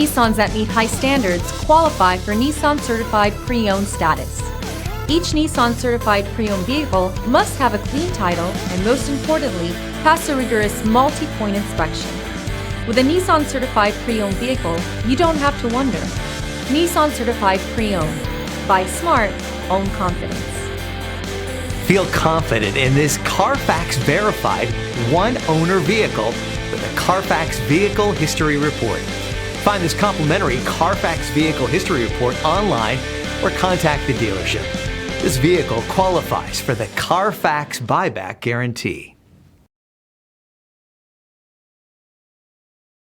Nissans that meet high standards qualify for Nissan Certified Pre-Owned status. Each Nissan Certified Pre-Owned vehicle must have a clean title and, most importantly, pass a rigorous multi-point inspection. With a Nissan Certified Pre-Owned vehicle, you don't have to wonder. Nissan Certified Pre-Owned. Buy smart, own confidence. Feel confident in this Carfax verified one-owner vehicle with a Carfax Vehicle History Report. Find this complimentary Carfax Vehicle History Report online or contact the dealership. This vehicle qualifies for the Carfax Buyback Guarantee.